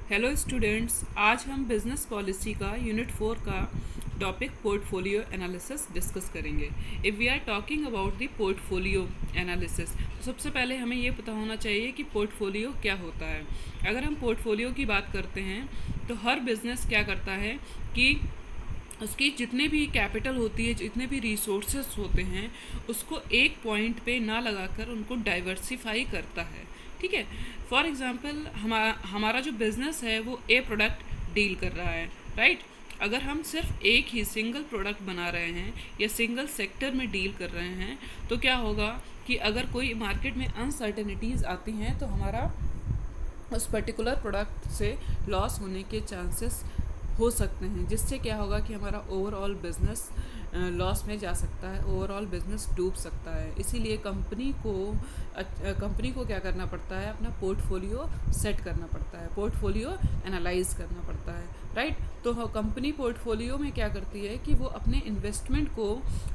Hello students, आज हम business policy का यूनिट 4 का टॉपिक पोर्टफोलियो एनालिसिस डिस्कस करेंगे। If we are talking about the portfolio analysis, तो सबसे पहले हमें ये पता होना चाहिए कि पोर्टफोलियो क्या होता है। अगर हम पोर्टफोलियो की बात करते हैं तो हर बिज़नेस क्या करता है कि उसकी जितने भी कैपिटल होती है, जितने भी रिसोर्सेस होते हैं, उसको एक पॉइंट पे ना लगाकर उनको डाइवर्सिफाई करता है। ठीक है। फॉर एग्ज़ाम्पल हमारा जो बिज़नेस है वो ए प्रोडक्ट डील कर रहा है, राइट। अगर हम सिर्फ एक ही सिंगल प्रोडक्ट बना रहे हैं या सिंगल सेक्टर में डील कर रहे हैं तो क्या होगा कि अगर कोई मार्केट में अनसर्टेनिटीज़ आती हैं तो हमारा उस पर्टिकुलर प्रोडक्ट से लॉस होने के चांसेस हो सकते हैं, जिससे क्या होगा कि हमारा ओवरऑल बिज़नेस लॉस में जा सकता है, ओवरऑल बिज़नेस डूब सकता है। इसीलिए कंपनी को क्या करना पड़ता है, अपना पोर्टफोलियो सेट करना पड़ता है, पोर्टफोलियो एनालाइज करना पड़ता है, राइट। तो कंपनी पोर्टफोलियो में क्या करती है कि वो अपने इन्वेस्टमेंट को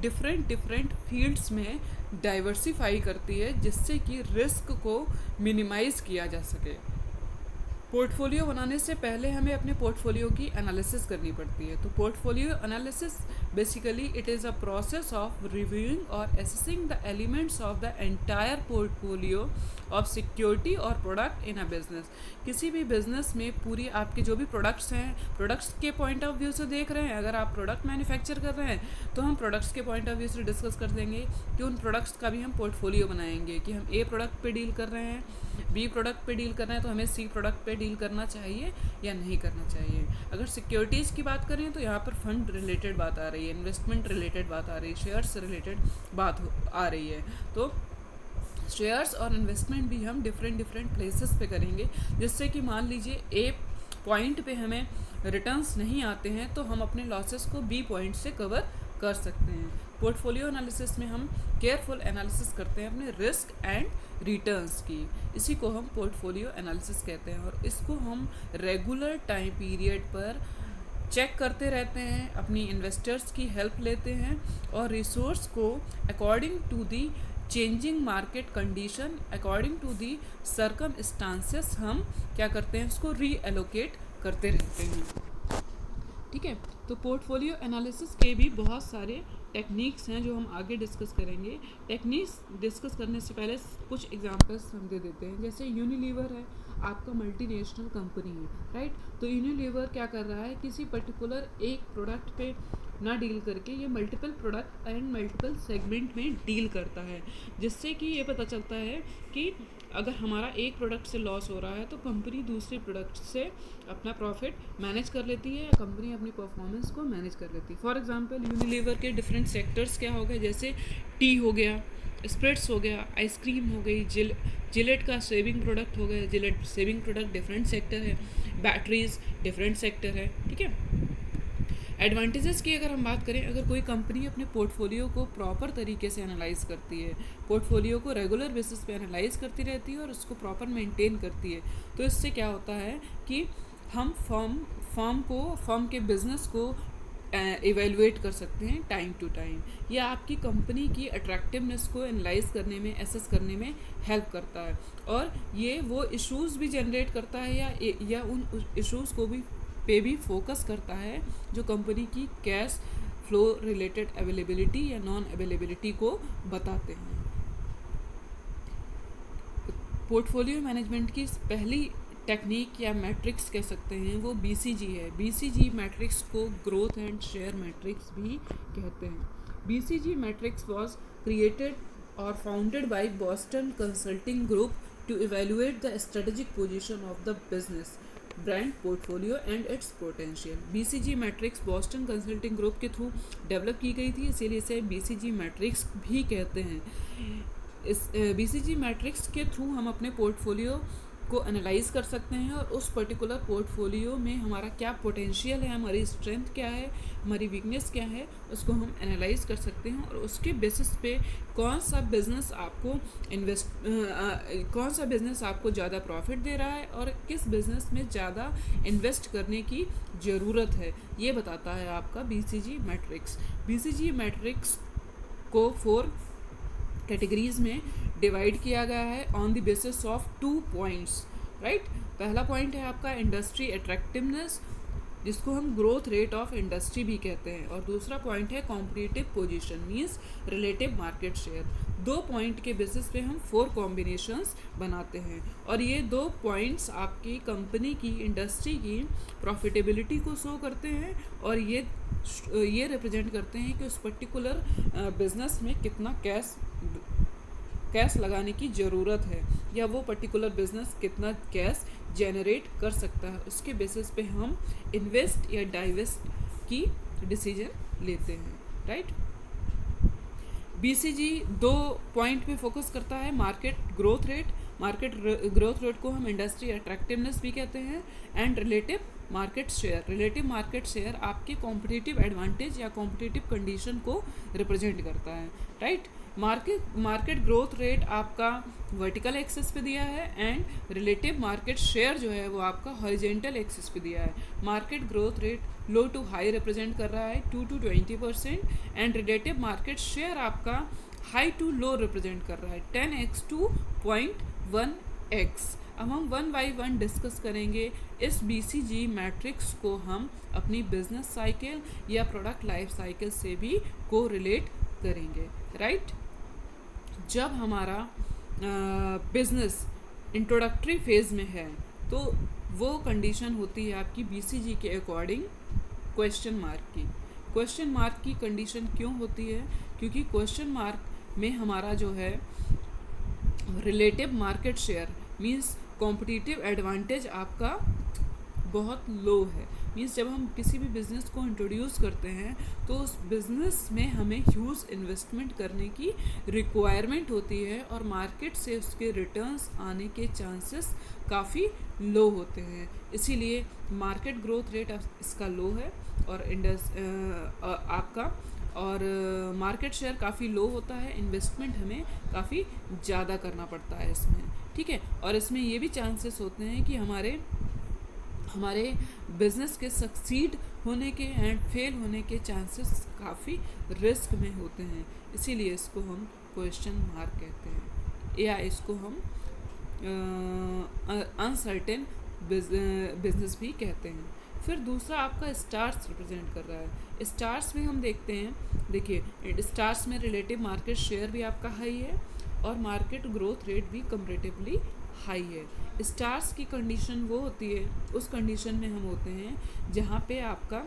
डिफरेंट फील्ड्स में डाइवर्सिफाई करती है, जिससे कि रिस्क को मिनिमाइज़ किया जा सके। पोर्टफोलियो बनाने से पहले हमें अपने पोर्टफोलियो की एनालिसिस करनी पड़ती है। तो portfolio analysis basically it is a process of reviewing और assessing the elements of the entire portfolio of security और प्रोडक्ट इन अ बिजनेस। किसी भी बिजनेस में पूरी आपके जो भी प्रोडक्ट्स हैं, प्रोडक्ट्स के पॉइंट ऑफ व्यू से देख रहे हैं। अगर आप प्रोडक्ट मैन्युफैक्चर कर रहे हैं तो हम प्रोडक्ट्स के पॉइंट ऑफ व्यू से डिस्कस कर देंगे कि उन प्रोडक्ट्स का भी हम पोर्टफोलियो बनाएंगे कि हम ए प्रोडक्ट पे डील कर रहे हैं, बी प्रोडक्ट पे डील कर रहे हैं तो हमें सी प्रोडक्ट पे डील करना चाहिए या नहीं करना चाहिए। अगर सिक्योरिटीज़ की बात करें तो यहाँ पर फंड रिलेटेड बात आ रही है, इन्वेस्टमेंट रिलेटेड बात आ रही है, शेयर से रिलेटेड बात आ रही है। तो शेयर्स और इन्वेस्टमेंट भी हम डिफरेंट प्लेसेस पे करेंगे, जिससे कि मान लीजिए ए पॉइंट पे हमें रिटर्न्स नहीं आते हैं तो हम अपने लॉसेस को बी पॉइंट से कवर कर सकते हैं। पोर्टफोलियो एनालिसिस में हम केयरफुल एनालिसिस करते हैं अपने रिस्क एंड रिटर्न्स की। इसी को हम पोर्टफोलियो एनालिसिस कहते हैं और इसको हम रेगुलर टाइम पीरियड पर चेक करते रहते हैं, अपनी इन्वेस्टर्स की हेल्प लेते हैं और रिसोर्स को according to the changing market condition, according to the circumstances हम क्या करते हैं, उसको रीएलोकेट करते रहते हैं। ठीक है। तो पोर्टफोलियो एनालिसिस के भी बहुत सारे टेक्निक्स हैं जो हम आगे डिस्कस करेंगे। टेक्निक्स डिस्कस करने से पहले कुछ एग्जांपल्स हम दे देते हैं। जैसे यूनिलीवर है, आपका मल्टीनेशनल कंपनी है, राइट। तो यूनिलीवर क्या कर रहा है, किसी पर्टिकुलर एक प्रोडक्ट पे ना डील करके ये multiple product and multiple segment में डील करता है, जिससे कि ये पता चलता है कि अगर हमारा एक प्रोडक्ट से लॉस हो रहा है तो कंपनी दूसरे प्रोडक्ट से अपना प्रॉफिट मैनेज कर लेती है या कंपनी अपनी परफॉर्मेंस को मैनेज कर लेती है। फॉर एग्जांपल यूनिलीवर के डिफरेंट सेक्टर्स क्या हो गए, जैसे टी हो गया, स्प्रेड्स हो गया, आइसक्रीम हो गई, जिलेट का सेविंग प्रोडक्ट हो गया, Gillette saving product different sector है, बैटरीज डिफरेंट सेक्टर है। ठीक है। एडवांटेजेस की अगर हम बात करें, अगर कोई कंपनी अपने पोर्टफोलियो को प्रॉपर तरीके से एनालाइज करती है, पोर्टफोलियो को रेगुलर बेसिस पे एनालाइज करती रहती है और उसको प्रॉपर मेंटेन करती है, तो इससे क्या होता है कि हम फर्म के बिजनेस को इवेलुएट कर सकते हैं टाइम टू टाइम। यह आपकी कंपनी की अट्रैक्टिवनेस को एनालाइज करने में, एसेस करने में हेल्प करता है और ये वो इश्यूज़ भी जनरेट करता है या उन इश्यूज़ को भी पे भी फोकस करता है जो कंपनी की कैश फ्लो रिलेटेड अवेलेबिलिटी या नॉन अवेलेबिलिटी को बताते हैं। पोर्टफोलियो मैनेजमेंट की पहली टेक्निक या मैट्रिक्स कह सकते हैं वो BCG है। BCG मैट्रिक्स को ग्रोथ एंड शेयर मैट्रिक्स भी कहते हैं। BCG मैट्रिक्स वॉज क्रिएटेड और founded by Boston Consulting Group to evaluate the strategic position of the business, brand, portfolio and its potential. BCG matrix Boston Consulting Group के through develop की गई थी, इसीलिए इसे BCG मैट्रिक्स भी कहते हैं। इस BCG मैट्रिक्स के थ्रू हम अपने पोर्टफोलियो को एनालाइज कर सकते हैं और उस पर्टिकुलर पोर्टफोलियो में हमारा क्या पोटेंशियल है, हमारी स्ट्रेंथ क्या है, हमारी वीकनेस क्या है, उसको हम एनालाइज कर सकते हैं और उसके बेसिस पे कौन सा बिज़नेस आपको ज़्यादा प्रॉफिट दे रहा है और किस बिज़नेस में ज़्यादा इन्वेस्ट करने की ज़रूरत है, ये बताता है आपका BCG मैट्रिक्स। BCG मैट्रिक्स को 4 कैटेगरीज में डिवाइड किया गया है on the basis of 2 points, right. पहला पॉइंट है आपका इंडस्ट्री अट्रैक्टिवनेस, जिसको हम ग्रोथ रेट ऑफ इंडस्ट्री भी कहते हैं, और दूसरा पॉइंट है competitive position means relative market share. 2 point के बेसिस पे हम 4 कॉम्बिनेशंस बनाते हैं, और ये 2 पॉइंट्स आपकी कंपनी की, इंडस्ट्री की प्रॉफिटेबिलिटी को शो करते हैं, और ये रिप्रेजेंट करते हैं कि उस पर्टिकुलर बिजनेस में कितना कैश लगाने की ज़रूरत है, या वो पर्टिकुलर बिजनेस कितना कैश जनरेट कर सकता है। उसके बेसिस पे हम इन्वेस्ट या डाइवेस्ट की डिसीजन लेते हैं, राइट। बीसीजी 2 पॉइंट पे फोकस करता है, मार्केट ग्रोथ रेट को हम इंडस्ट्री अट्रैक्टिवनेस भी कहते हैं, एंड रिलेटिव मार्केट शेयर आपके कॉम्पिटिटिव एडवांटेज या कॉम्पिटिटिव कंडीशन को रिप्रेजेंट करता है, राइट। मार्केट ग्रोथ रेट आपका वर्टिकल एक्सिस पे दिया है, एंड रिलेटिव मार्केट शेयर जो है वो आपका हॉरिजेंटल एक्सिस पे दिया है। Market growth rate low to high represent कर रहा है 2 to 20%, and relative market share आपका हाई टू लो रिप्रेजेंट कर रहा है 10x to 0.1x। अब हम 1 by 1 डिस्कस करेंगे। इस BCG मैट्रिक्स को हम अपनी बिजनेस साइकिल या प्रोडक्ट लाइफ साइकिल से भी को रिलेट करेंगे, राइट। जब हमारा बिजनेस इंट्रोडक्टरी फेज में है तो वो कंडीशन होती है आपकी BCG के अकॉर्डिंग क्वेश्चन मार्क की कंडीशन क्यों होती है? क्योंकि क्वेश्चन मार्क में हमारा जो है relative market share means competitive advantage आपका बहुत लो है। मींस जब हम किसी भी बिज़नेस को इंट्रोड्यूस करते हैं तो उस बिज़नेस में हमें ह्यूज इन्वेस्टमेंट करने की रिक्वायरमेंट होती है, और मार्केट से उसके रिटर्न्स आने के चांसेस काफ़ी लो होते हैं। इसीलिए मार्केट ग्रोथ रेट इसका लो है, और आपका और मार्केट शेयर काफ़ी लो होता है। इन्वेस्टमेंट हमें काफ़ी ज़्यादा करना पड़ता है इसमें, ठीक है। और इसमें ये भी चांसेस होते हैं कि हमारे बिजनेस के सक्सीड होने के एंड फेल होने के चांसेस काफ़ी रिस्क में होते हैं। इसीलिए इसको हम क्वेश्चन मार्क कहते हैं, या इसको हम अनसर्टेन बिजनेस भी कहते हैं। फिर दूसरा आपका स्टार्स रिप्रेजेंट कर रहा है। स्टार्स में हम देखते हैं, देखिए स्टार्स में रिलेटिव मार्केट शेयर भी आपका हाई है, और मार्केट ग्रोथ रेट भी कंपैरेटिवली हाई है। स्टार्स की कंडीशन वो होती है, उस कंडीशन में हम होते हैं जहाँ पे आपका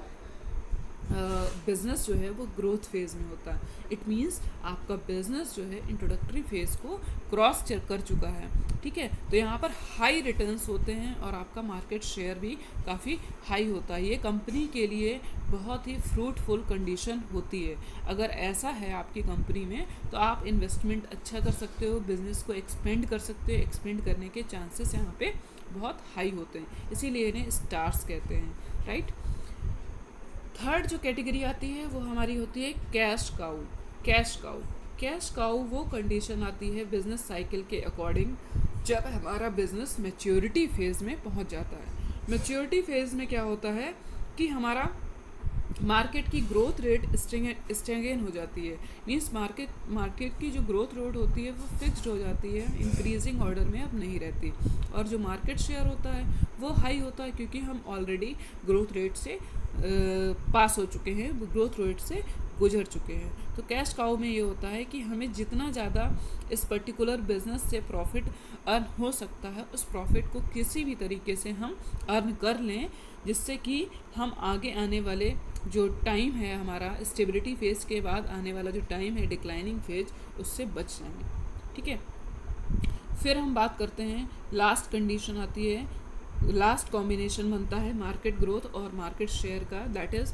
बिज़नेस जो है वो ग्रोथ फेज़ में होता है। इट मीन्स आपका बिज़नेस जो है इंट्रोडक्टरी फेज़ को क्रॉस कर चुका है, ठीक है। तो यहाँ पर हाई रिटर्न्स होते हैं, और आपका मार्केट शेयर भी काफ़ी हाई होता है। ये कंपनी के लिए बहुत ही फ्रूटफुल कंडीशन होती है। अगर ऐसा है आपकी कंपनी में तो आप इन्वेस्टमेंट अच्छा कर सकते हो, बिज़नेस को एक्सपेंड कर सकते हो। एक्सपेंड करने के चांसेस यहाँ पे बहुत हाई होते हैं, इसीलिए इन्हें स्टार्स कहते हैं, राइट। थर्ड जो कैटेगरी आती है वो हमारी होती है कैश काउ। वो कंडीशन आती है बिजनेस साइकिल के अकॉर्डिंग जब हमारा बिजनेस मैच्योरिटी फेज़ में पहुंच जाता है। मैच्योरिटी फेज़ में क्या होता है कि हमारा मार्केट की ग्रोथ रेट स्टेगनेट हो जाती है। मीन्स मार्केट की जो ग्रोथ रेट होती है वो फिक्स्ड हो जाती है, इंक्रीजिंग ऑर्डर में अब नहीं रहती। और जो मार्केट शेयर होता है वो हाई होता है, क्योंकि हम ऑलरेडी ग्रोथ रेट से पास हो चुके हैं, ग्रोथ रेट से गुजर चुके हैं। तो कैश काउ में ये होता है कि हमें जितना ज़्यादा इस पर्टिकुलर बिजनेस से प्रॉफिट अर्न हो सकता है, उस प्रॉफिट को किसी भी तरीके से हम अर्न कर लें, जिससे कि हम आगे आने वाले जो टाइम है हमारा स्टेबिलिटी फेज़ के बाद आने वाला जो टाइम है डिक्लाइनिंग फेज, उससे बच जाएंगे, ठीक है। फिर हम बात करते हैं, लास्ट कंडीशन आती है, लास्ट कॉम्बिनेशन बनता है मार्केट ग्रोथ और मार्केट शेयर का, दैट इज़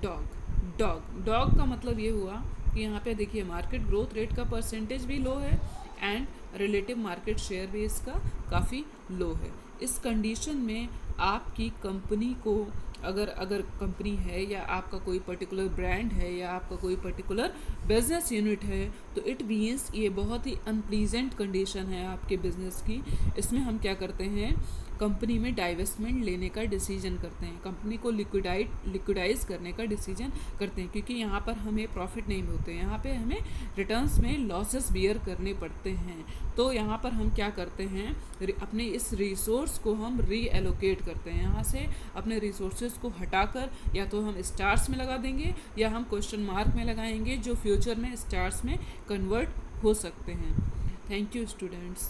डॉग का मतलब ये हुआ कि यहाँ पे देखिए मार्केट ग्रोथ रेट का परसेंटेज भी लो है, एंड रिलेटिव मार्केट शेयर भी इसका काफ़ी लो है। इस कंडीशन में आपकी कंपनी को अगर अगर कंपनी है या आपका कोई पर्टिकुलर ब्रांड है या आपका कोई पर्टिकुलर बिजनेस यूनिट है, तो इट मीन्स ये बहुत ही अनप्लीजेंट कंडीशन है आपके बिजनेस की। इसमें हम क्या करते हैं, कंपनी में डाइवेस्टमेंट लेने का डिसीजन करते हैं, कंपनी को लिक्विडाइज करने का डिसीजन करते हैं, क्योंकि यहाँ पर हमें प्रॉफिट नहीं मिलते हैं, यहाँ पे हमें रिटर्न्स में लॉसेस बियर करने पड़ते हैं। तो यहाँ पर हम क्या करते हैं, अपने इस रिसोर्स को हम रीएलोकेट करते हैं, यहाँ से अपने रिसोर्सेज को हटाकर या तो हम स्टार्स में लगा देंगे या हम क्वेश्चन मार्क में लगाएंगे, जो फ्यूचर में स्टार्स में कन्वर्ट हो सकते हैं। Thank you students.